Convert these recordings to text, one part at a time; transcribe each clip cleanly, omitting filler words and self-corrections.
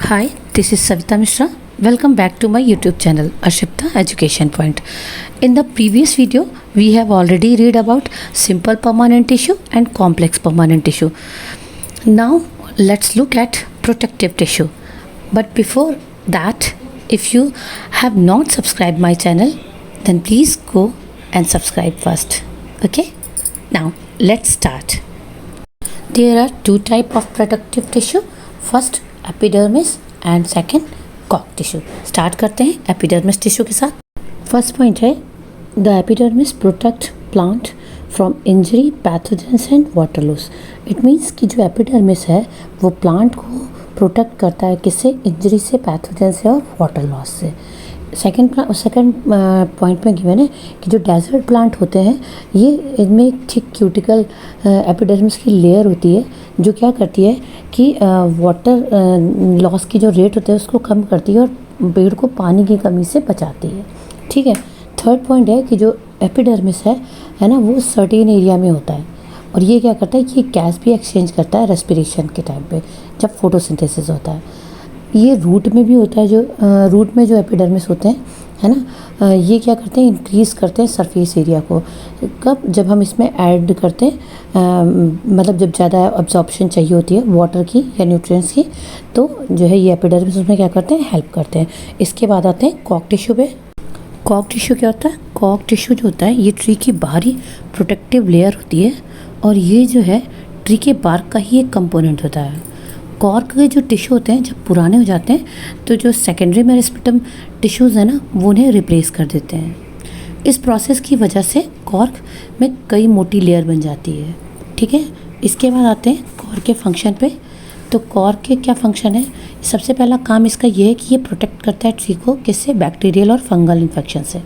Hi, this is Savita Mishra. Welcome back to my YouTube channel Ashipta Education Point. In the previous video, we have already read about simple permanent tissue and complex permanent tissue. Now, let's look at protective tissue. But before that, if you have not subscribed my channel, then please go and subscribe first. Okay? Now, let's start. There are two types of protective tissue. First, epidermis and second कॉक tissue. Start करते हैं epidermis tissue के साथ. First point है the epidermis protect plant from injury, pathogens and water loss. It means कि जो epidermis है वो प्लांट को प्रोटेक्ट करता है किससे? इंजरी से, पैथोजेंस से और वाटर लॉस से. सेकेंड पॉइंट में गिवन है कि जो डेजर्ट प्लांट होते हैं ये इनमें एक थिक क्यूटिकल एपिडर्मिस की लेयर होती है जो क्या करती है कि वाटर लॉस की जो रेट होता है उसको कम करती है और पेड़ को पानी की कमी से बचाती है. ठीक है. थर्ड पॉइंट है कि जो एपिडर्मिस है ना, वो सर्टेन एरिया में होता है और ये क्या करता है कि गैस भी एक्सचेंज करता है रेस्पिरेशन के टाइम पे जब फोटोसिंथेसिस होता है. ये रूट में भी होता है. जो रूट में जो एपिडर्मिस होते हैं है ना, ये क्या करते हैं? इंक्रीज़ करते हैं सरफेस एरिया को. कब? जब हम इसमें ऐड करते हैं मतलब जब ज़्यादा अब्जॉर्प्शन चाहिए होती है वाटर की या न्यूट्रिएंट्स की, तो जो है ये एपिडर्मिस उसमें क्या करते हैं? हेल्प करते हैं. इसके बाद आते हैं कॉक टिश्यू पे. कॉक टिश्यू क्या होता है? कॉक टिश्यू जो होता है ये ट्री की बाहरी प्रोटेक्टिव लेयर होती है और ये जो है ट्री के बार्क का ही एक कंपोनेंट होता है. कॉर्क के जो टिश्यू होते हैं जब पुराने हो जाते हैं तो जो सेकेंडरी मेरिस्टेम टिश्यूज़ है ना वो उन्हें रिप्लेस कर देते हैं. इस प्रोसेस की वजह से कॉर्क में कई मोटी लेयर बन जाती है. ठीक है. इसके बाद आते हैं कॉर्क के फंक्शन पे. तो कॉर्क के क्या फंक्शन है? सबसे पहला काम इसका ये है कि ये प्रोटेक्ट करता है ट्री को किससे? बैक्टीरियल और फंगल इन्फेक्शन से.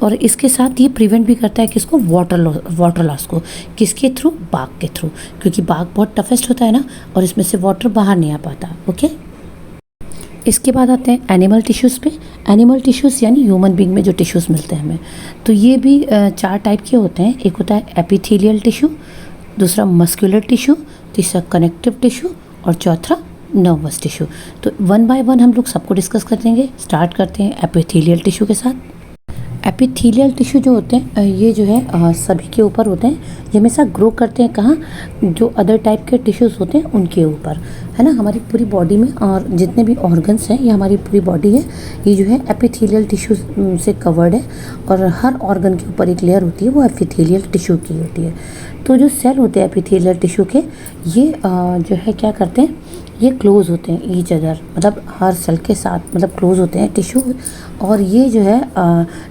और इसके साथ ये प्रिवेंट भी करता है किसको? वाटर लॉस को. किसके थ्रू? बाग के थ्रू, क्योंकि बाग बहुत टफेस्ट होता है ना और इसमें से वाटर बाहर नहीं आ पाता. ओके. इसके बाद आते हैं एनिमल टिश्यूज़ पे. एनिमल टिश्यूज़ यानी ह्यूमन बीइंग में जो टिश्यूज़ मिलते हैं हमें, तो ये भी चार टाइप के होते हैं. एक होता है एपिथेलियल टिश्यू, दूसरा मस्कुलर टिश्यू, तीसरा कनेक्टिव टिश्यू और चौथा नर्वस टिश्यू. तो वन बाय वन हम लोग सबको डिस्कस करेंगे. स्टार्ट करते हैं एपिथेलियल टिश्यू के साथ. एपिथेलियल टिश्यू जो होते हैं ये जो है सभी के ऊपर होते हैं. ये हमेशा ग्रो करते हैं कहाँ? जो अदर टाइप के टिश्यूज़ होते हैं उनके ऊपर, है ना. हमारी पूरी बॉडी में और जितने भी ऑर्गन्स हैं, ये हमारी पूरी बॉडी है, ये जो है एपिथेलियल टिश्यू से कवर्ड है और हर ऑर्गन के ऊपर एक लेयर होती है वो एपिथेलियल टिश्यू की होती है. तो जो सेल होते हैं एपिथेलियल टिश्यू के, ये जो है क्या करते हैं? ये क्लोज होते हैं ईच अदर, मतलब हर सेल के साथ मतलब क्लोज होते हैं टिश्यू. और ये जो है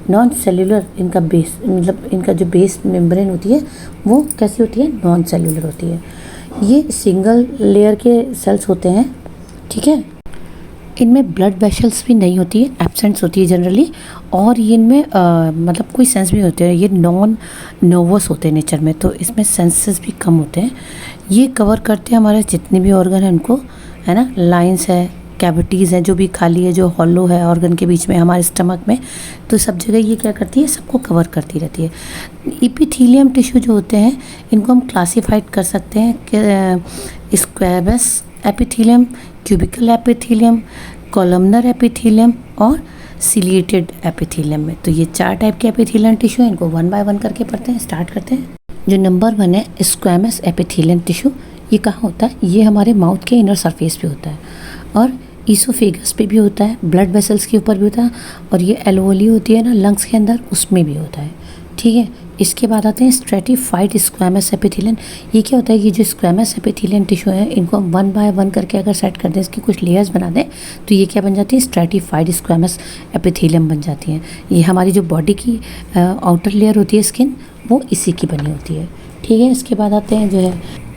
नॉन सेल्यूलर इनका बेस, मतलब इनका जो बेस मेम्ब्रेन होती है वो कैसी होती है? नॉन सेल्यूलर होती है. ये सिंगल लेयर के सेल्स होते हैं. ठीक है. इनमें ब्लड वेसल्स भी नहीं होती है, एब्सेंट्स होती है जनरली. और ये इनमें मतलब कोई सेंस भी होते हैं. ये नॉन नर्वस होते हैं नेचर में, तो इसमें सेंसेस भी कम होते हैं. ये कवर करते हैं हमारे जितने भी ऑर्गन हैं उनको, है ना. लाइंस है, कैविटीज़ है जो भी खाली है, जो हॉलो है ऑर्गन के बीच में हमारे स्टमक में, तो सब जगह ये क्या करती है? सबको कवर करती रहती है. एपिथेलियम टिश्यू जो होते हैं इनको हम क्लासीफाइड कर सकते हैं कि squamous epithelium, cubical epithelium, columnar epithelium और सिलिएटेड एपिथेलियम में. तो ये चार टाइप के एपिथेलियम टिश्यू हैं. इनको वन बाय वन करके पढ़ते हैं. स्टार्ट करते हैं. जो नंबर 1 है स्क्वैमस एपिथेलियम टिश्यू. ये कहाँ होता है? ये हमारे माउथ के इनर सरफेस पे होता है और ईसोफेगस पे भी होता है, ब्लड वेसल्स के ऊपर भी होता है और ये एल्वोली होती है ना लंग्स के अंदर, उसमें भी होता है. ठीक है. इसके बाद आते हैं स्ट्रेटिफाइड स्क्वैमस एपिथेलियम. ये क्या होता है? ये जो स्क्वैमस एपिथेलियम टिश्यू है इनको हम वन बाय वन करके अगर सेट कर दें, इसकी कुछ लेयर्स बना दें, तो ये क्या बन जाती है? स्ट्रेटिफाइड स्क्वैमस एपिथेलियम बन जाती हैं. ये हमारी जो बॉडी की आउटर लेयर होती है स्किन, वो इसी की बनी होती है. ठीक है. इसके बाद आते हैं जो है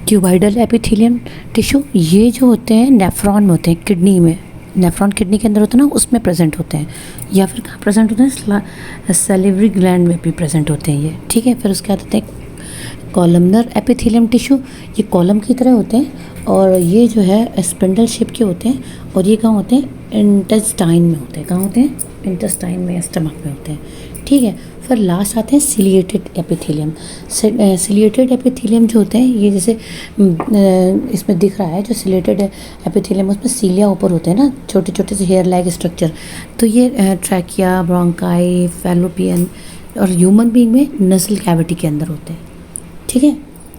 क्यूबाइडल एपिथेलियम टिश्यू. ये जो होते हैं नेफ्रॉन में होते हैं, किडनी में. नेफ्रॉन किडनी के अंदर होता है ना, उसमें प्रेजेंट होते हैं. या फिर कहाँ प्रेजेंट होते हैं? सैलिवरी ग्लैंड में भी प्रेजेंट होते हैं ये. ठीक है. फिर उसके बाद आते हैं कॉलमनर एपिथेलियम टिश्यू. ये कॉलम की तरह होते हैं और ये जो है स्पिंडल शेप के होते हैं और ये कहाँ होते हैं? इंटेस्टाइन में होते हैं. कहाँ होते हैं? इंटेस्टाइन में, स्टमक में होते हैं. ठीक है. फिर लास्ट आते हैं सिलिएटेड एपिथेलियम। सिलिएटेड एपिथेलियम जो होते हैं ये जैसे इसमें दिख रहा है, जो सिलिएटेड एपिथेलियम उसमें सीलिया ऊपर होते हैं ना, छोटे छोटे से हेयर लाइक स्ट्रक्चर। तो ये ट्रैकिया, ब्रोंकाई, फैलोपियन और ह्यूमन बीइंग में नसल कैविटी के अंदर होते हैं। ठीक है,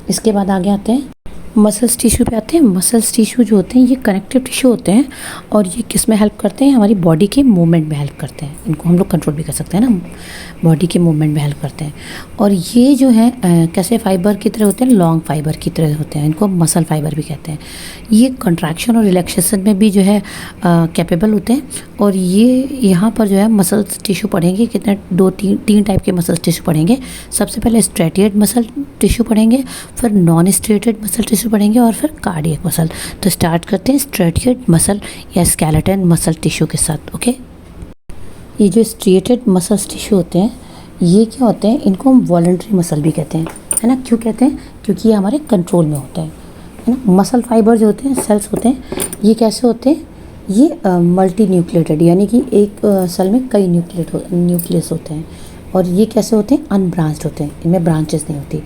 इसके बाद आगे आते हैं मसल्स टिश्यू पे आते हैं। मसल्स टिश्यू जो होते हैं ये कनेक्टिव टिश्यू होते हैं और ये किस में हेल्प करते हैं, हमारी बॉडी के मूवमेंट में हेल्प करते हैं। इनको हम लोग कंट्रोल भी कर सकते हैं ना, बॉडी के मूवमेंट में हेल्प करते हैं। और ये जो है कैसे फाइबर की तरह होते हैं, लॉन्ग फाइबर की तरह होते हैं, इनको मसल फाइबर भी कहते हैं। ये कंट्रैक्शन और रिलैक्सेशन में भी जो है कैपेबल होते हैं। और ये यहाँ पर जो है मसल्स टिश्यू पढ़ेंगे, कितने तीन टाइप के मसल टिश्यू पढ़ेंगे। सबसे पहले स्ट्रेटिएट मसल टिश्यू पढ़ेंगे, फिर नॉन स्ट्रेटेड मसल टिश्यू पढ़ेंगे और फिर कार्डियक मसल। तो स्टार्ट करते हैं स्ट्रेटिएट मसल या स्केलेटन मसल टिश्यू के साथ। ओके, ये जो स्ट्रेटेड मसल टिश्यू होते हैं ये क्या होते हैं, इनको हम वॉलंटरी मसल भी कहते हैं, है ना। क्यों कहते हैं, क्योंकि ये हमारे कंट्रोल में होते हैं, है ना। मसल फाइबर जो होते हैं, सेल्स होते हैं, ये कैसे होते हैं, ये मल्टी न्यूक्लिएटेड, यानी कि एक सेल में कई न्यूक्लियस होते हैं। और ये कैसे होते हैं, अनब्रांच्ड होते हैं, इनमें ब्रांचेस नहीं होती।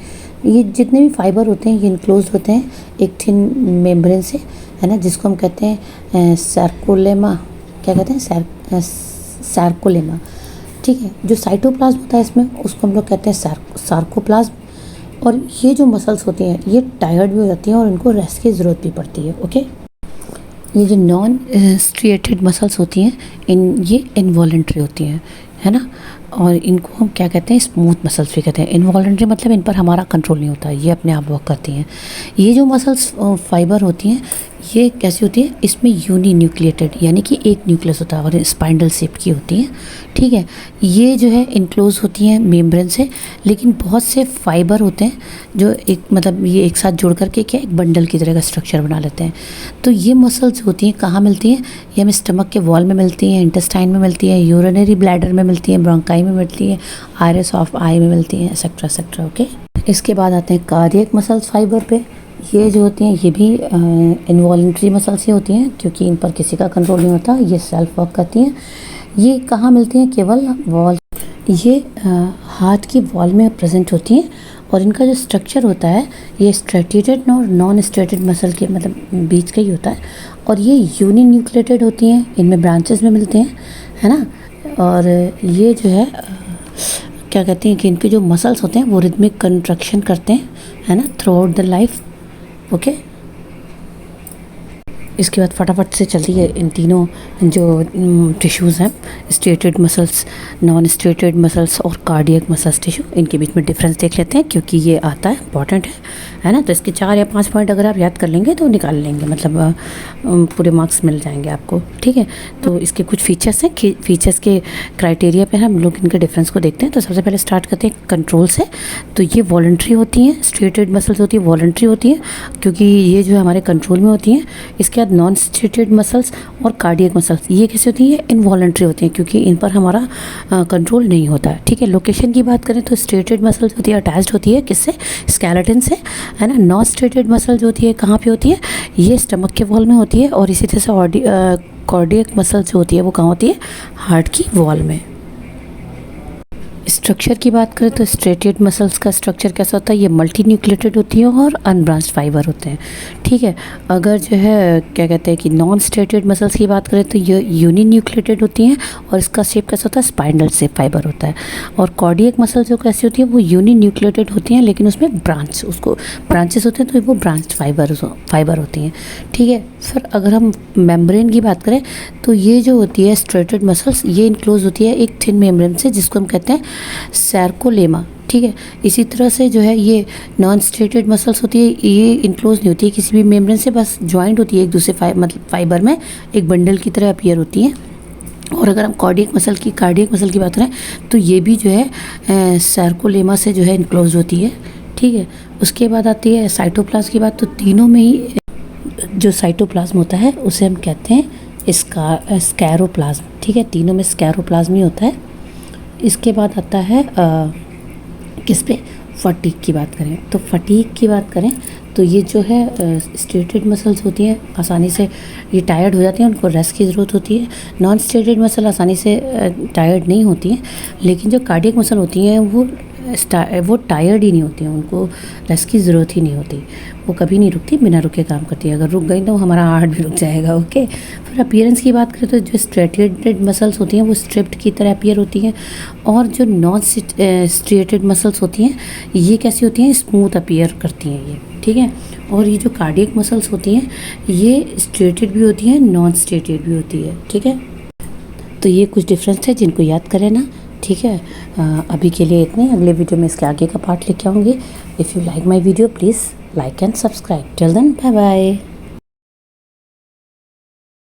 ये जितने भी फाइबर होते हैं ये इनक्लोज होते हैं एक थिन मेम्ब्रेन से, है ना, जिसको हम कहते हैं सार्कोलेमा। क्या कहते हैं, सार्कोलेमा। ठीक है, जो साइटोप्लाज्म होता है इसमें उसको हम लोग कहते हैं सार्कोप्लाज्म। और ये जो मसल्स होती हैं ये टायर्ड भी हो जाती हैं और इनको रेस्ट की ज़रूरत भी पड़ती है। ओके, ये जो नॉन स्ट्रिएटेड मसल्स होती हैं ये इनवॉलंटरी होती हैं, है ना। और इनको हम क्या कहते हैं, स्मूथ मसल्स भी कहते हैं। इनवॉलंटरी मतलब इन पर हमारा कंट्रोल नहीं होता, ये अपने आप वर्क करती हैं। ये जो मसल्स फाइबर होती हैं ये कैसी होती है, इसमें यूनी न्यूक्लिएटेड, यानी कि एक न्यूक्लियस होता है और स्पाइंडल शेप की होती हैं। ठीक है, ये जो है इनक्लोज होती हैं मेम्ब्रेन से, लेकिन बहुत से फाइबर होते हैं जो एक मतलब ये एक साथ जोड़ करके क्या एक बंडल की तरह का स्ट्रक्चर बना लेते हैं। तो ये मसल्स होती हैं कहाँ मिलती हैं, ये हमें स्टमक के वॉल में मिलती हैं, इंटेस्टाइन में मिलती हैं, यूरिनरी ब्लैडर में मिलती हैं, ब्रोंकाई में मिलती हैं, आयरिस ऑफ आई में मिलती हैं, एक्सेट्रा एक्सेट्रा। ओके, इसके बाद आते हैं कार्डियक मसल्स फाइबर पे। ये जो होती हैं ये भी इनवॉलंटरी मसल्स ही होती हैं, क्योंकि इन पर किसी का कंट्रोल नहीं होता, ये सेल्फ वर्क करती हैं। ये कहाँ मिलती हैं, केवल वॉल, ये हार्ट की वॉल में प्रेजेंट होती हैं। और इनका जो स्ट्रक्चर होता है ये स्ट्रेटेटेड और नॉन स्ट्रेटेड मसल के मतलब बीच का ही होता है। और ये यूनी न्यूक्लिएटेड होती हैं, इनमें ब्रांचेस में मिलते हैं, है ना। और ये जो है क्या कहते हैं कि इनके जो मसल्स होते हैं वो रिदमिक कंट्रक्शन करते हैं, है ना, through out the life. Okay, इसके बाद फटाफट से चलती है इन तीनों जो टिश्यूज़ हैं, striated muscles, non striated muscles और कार्डियक मसल्स टिश्यू। इनके बीच में डिफरेंस देख लेते हैं क्योंकि ये आता है, इंपॉर्टेंट है ना। तो इसके 4 या 5 पॉइंट अगर आप याद कर लेंगे तो निकाल लेंगे, मतलब पूरे मार्क्स मिल जाएंगे आपको। ठीक है, तो इसके कुछ फीचर्स हैं, फीचर्स के क्राइटेरिया पे हम लोग इनके डिफरेंस को देखते हैं। तो सबसे पहले स्टार्ट करते हैं कंट्रोल से। तो ये वॉलंटरी होती हैं, स्ट्रेटेड मसल्स होती है वॉलंटरी होती हैं क्योंकि ये जो है हमारे कंट्रोल में होती हैं। इसके बाद नॉन स्ट्रेटेड मसल्स और कार्डियक मसल्स ये कैसे होती है, इनवॉलंटरी होती हैं क्योंकि इन पर हमारा कंट्रोल नहीं होता है। ठीक है, लोकेशन की बात करें तो स्ट्रेटेड मसल्स होती है अटैच्ड होती है किससे, स्केलेटन से, है ना। नॉन स्ट्रेटेड मसल जो होती है कहाँ पे होती है, ये स्टमक के वॉल में होती है। और इसी तरह से कार्डियक मसल जो होती है वो कहाँ होती है, हार्ट की वॉल में। स्ट्रक्चर की बात करें तो स्ट्रेटेड मसल्स का स्ट्रक्चर कैसा होता है, ये मल्टी न्यूक्लिएटेड होती है और अनब्रांच्ड फाइबर होते हैं। ठीक है, अगर जो है क्या कहते हैं कि नॉन स्ट्रेटेड मसल्स की बात करें तो ये यूनी न्यूक्लिएटेड होती हैं और इसका शेप कैसा होता है, स्पाइंडल शेप फाइबर होता है। और कार्डियक मसल जो कैसी होती है वो यूनी न्यूक्लिएटेड होती हैं लेकिन उसमें ब्रांचेस होते हैं तो वो ब्रांच्ड फाइबर होती हैं। ठीक है, फिर अगर हम मेम्ब्रेन की बात करें तो ये जो होती है स्ट्रेटेड मसल्स ये इनक्लोज होती है एक थिन मेम्ब्रेन से जिसको हम कहते हैं सार्कोलेमा। ठीक है, इसी तरह से जो है ये नॉन स्ट्रेटेड मसल्स होती है, ये इनक्लोज नहीं होती है किसी भी मेम्ब्रेन से, बस ज्वाइंट होती है एक दूसरे मतलब फाइबर में, एक बंडल की तरह अपीयर होती हैं। और अगर हम कार्डियक मसल की बात करें तो ये भी जो है सार्कोलेमा से जो है इनक्लोज होती है। ठीक है, उसके बाद आती है साइटोप्लाज्म की बात। तो तीनों में ही जो साइटोप्लाज्म होता है उसे हम कहते हैं स्क्लेरोप्लाज्म। ठीक है, तीनों में स्क्लेरोप्लाज्म ही होता है। इसके बाद आता है किस पे, फटीग की बात करें तो तो ये जो है स्ट्रेटेड मसल्स होती हैं आसानी से ये टायर्ड हो जाती हैं, उनको रेस्ट की ज़रूरत होती है। नॉन स्ट्रेटेड मसल आसानी से टायर्ड नहीं होती हैं, लेकिन जो कार्डियक मसल होती हैं वो टायर्ड ही नहीं होती हैं, उनको रेस्ट की ज़रूरत ही नहीं होती, वो कभी नहीं रुकती, बिना रुके काम करती है। अगर रुक गई तो हमारा हार्ट भी रुक जाएगा। ओके, फिर अपीयरेंस की बात करें तो जो स्ट्रेटेड मसल्स होती हैं वो स्ट्रिप्ड की तरह अपीयर होती हैं, और जो नॉन स्ट्रेटेड मसल्स होती हैं ये कैसी होती हैं, स्मूथ अपीयर करती हैं ये, ठीक है। और ये जो कार्डियक मसल्स होती हैं ये स्ट्रेटेड भी होती हैं, नॉन स्ट्रेटेड भी होती है, ठीक है। तो ये कुछ डिफरेंस है जिनको याद करें ना, ठीक है। अभी के लिए इतने, अगले वीडियो में इसके आगे का पार्ट लेके आऊँगी। If you like my video please like and subscribe. Till then bye bye.